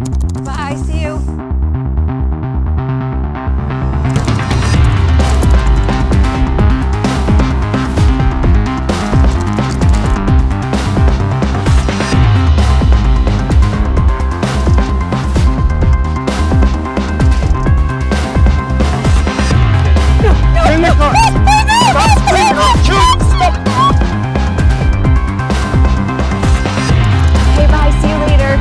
Bye, see you. Okay, bye, see you later.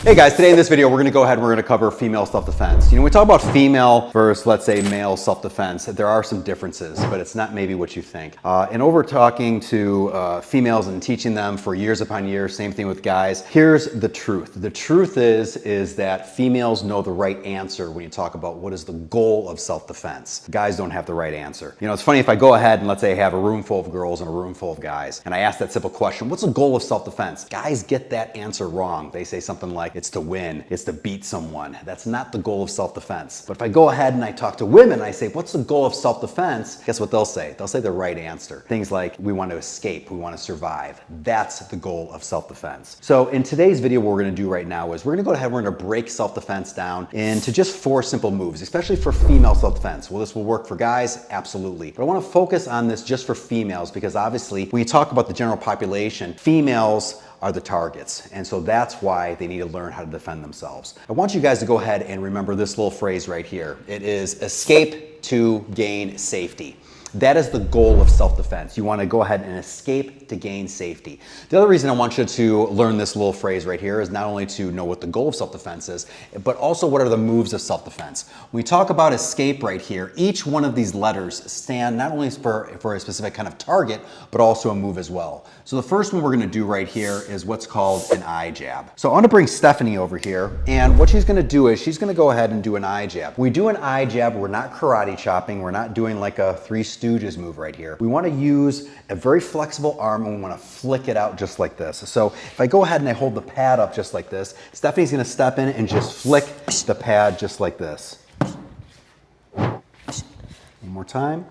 Hey guys, today in this video we're going to go ahead and we're going to cover female self-defense. You know, when we talk about female versus, let's say, male self-defense, there are some differences, but it's not maybe what you think. And over talking to females and teaching them for years upon years, same thing with guys, here's the truth. The truth is that females know the right answer when you talk about what is the goal of self-defense. Guys don't have the right answer. You know, it's funny if I go ahead and let's say I have a room full of girls and a room full of guys, and I ask that simple question, what's the goal of self-defense? Guys get that answer wrong. They say something like, it's to win, it's to beat someone. That's not the goal of self-defense. But if I go ahead and I talk to women, I say, what's the goal of self-defense? Guess what they'll say? They'll say the right answer. Things like, we want to escape, we want to survive. That's the goal of self-defense. So in today's video, what we're going to do right now is we're going to go ahead and we're going to break self-defense down into just 4 simple moves, especially for female self-defense. Well, this will work for guys? Absolutely. But I want to focus on this just for females because obviously when you talk about the general population, females are the targets. And so that's why they need to learn how to defend themselves. I want you guys to go ahead and remember this little phrase right here. It is escape to gain safety. That is the goal of self-defense. You want to go ahead and escape to gain safety. The other reason I want you to learn this little phrase right here is not only to know what the goal of self-defense is, but also what are the moves of self-defense. When we talk about escape right here, each one of these letters stand not only for a specific kind of target, but also a move as well. So the first one we're going to do right here is what's called an eye jab. So I want to bring Stephanie over here, and what she's going to do is she's going to go ahead and do an eye jab. When we do an eye jab, we're not karate chopping, we're not doing like a Three Stooges move right here. We want to use a very flexible arm and we want to flick it out just like this. So if I go ahead and I hold the pad up just like this, Stephanie's going to step in and just flick the pad just like this. One more time.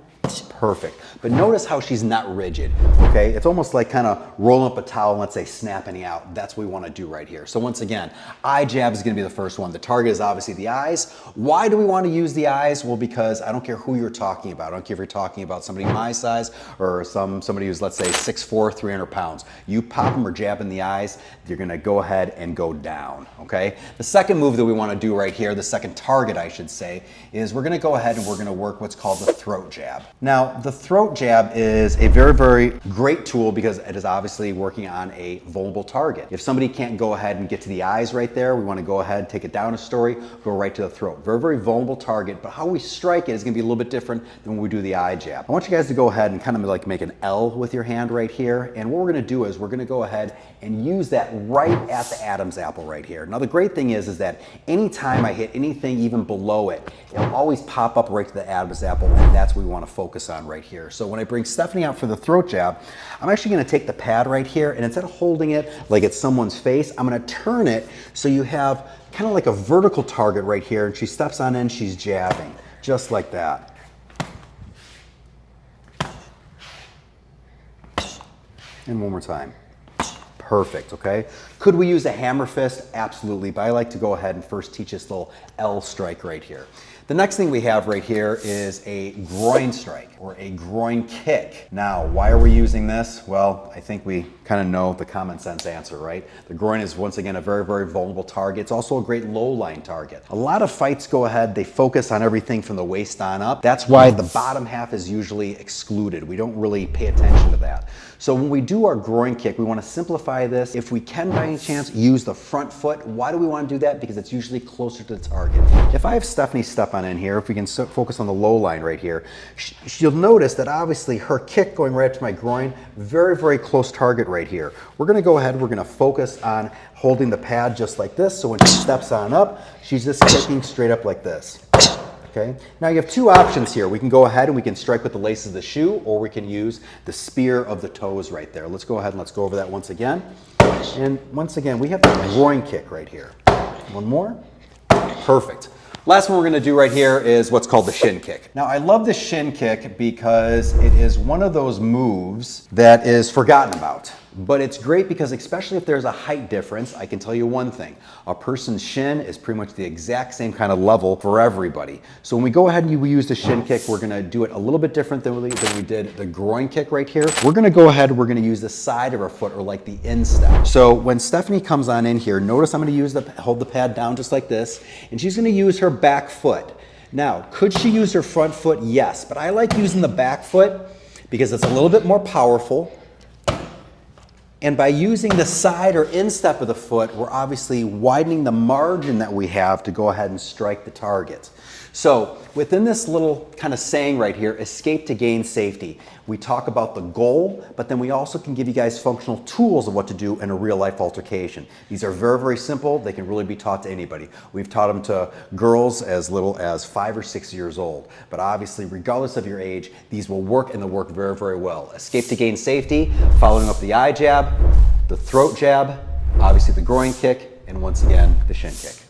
Perfect. But notice how she's not rigid, okay? It's almost like kind of rolling up a towel and let's say snapping it out. That's what we want to do right here. So once again, eye jab is going to be the first one. The target is obviously the eyes. Why do we want to use the eyes? Well, because I don't care who you're talking about. I don't care if you're talking about somebody my size or somebody who's, let's say, 6'4", 300 pounds. You pop them or jab in the eyes, you're going to go ahead and go down, okay? The second move that we want to do right here, the second target, I should say, is we're going to go ahead and we're going to work what's called the throat jab. Now, the throat jab is a very, very great tool because it is obviously working on a vulnerable target. If somebody can't go ahead and get to the eyes right there, we want to go ahead, take it down a story, go right to the throat. Very, very vulnerable target, but how we strike it is going to be a little bit different than when we do the eye jab. I want you guys to go ahead and kind of like make an L with your hand right here, and what we're going to do is we're going to go ahead and use that right at the Adam's apple right here. Now the great thing is that anytime I hit anything even below it, it'll always pop up right to the Adam's apple, and that's what we want to focus on right here. So when I bring Stephanie out for the throat jab, I'm actually going to take the pad right here, and instead of holding it like it's someone's face, I'm going to turn it so you have kind of like a vertical target right here, and she steps on in, she's jabbing, just like that. And one more time. Perfect, okay? Could we use a hammer fist? Absolutely, but I like to go ahead and first teach this little L strike right here. The next thing we have right here is a groin strike or a groin kick. Now, why are we using this? Well, I think we kind of know the common sense answer, right? The groin is once again a very, very vulnerable target. It's also a great low line target. A lot of fights go ahead, they focus on everything from the waist on up. That's why the bottom half is usually excluded. We don't really pay attention to that. So when we do our groin kick, we want to simplify this. If we can by any chance use the front foot, why do we want to do that? Because it's usually closer to the target. If I have Stephanie step step on in here, if we can focus on the low line right here, you'll notice that obviously her kick going right up to my groin, very, very close target right here. We're gonna go ahead, we're gonna focus on holding the pad just like this, so when she steps on up, she's just kicking straight up like this. Okay. Now you have two options here. We can go ahead and we can strike with the laces of the shoe, or we can use the spear of the toes right there. Let's go ahead and let's go over that once again. And once again, we have the groin kick right here. One more. Perfect. Last one we're going to do right here is what's called the shin kick. Now I love the shin kick because it is one of those moves that is forgotten about. But it's great because especially if there's a height difference, I can tell you one thing. A person's shin is pretty much the exact same kind of level for everybody. So when we go ahead and we use the shin kick, we're going to do it a little bit different than we did the groin kick right here. We're going to go ahead, we're going to use the side of our foot, or like the instep. So when Stephanie comes on in here, notice I'm going to hold the pad down just like this, and she's going to use her back foot. Now, could she use her front foot? Yes, but I like using the back foot because it's a little bit more powerful. And by using the side or instep of the foot, we're obviously widening the margin that we have to go ahead and strike the target. So within this little kind of saying right here, escape to gain safety, we talk about the goal, but then we also can give you guys functional tools of what to do in a real life altercation. These are very, very simple. They can really be taught to anybody. We've taught them to girls as little as 5 or 6 years old. But obviously, regardless of your age, these will work, and they'll work very, very well. Escape to gain safety, following up the eye jab, the throat jab, obviously the groin kick, and once again, the shin kick.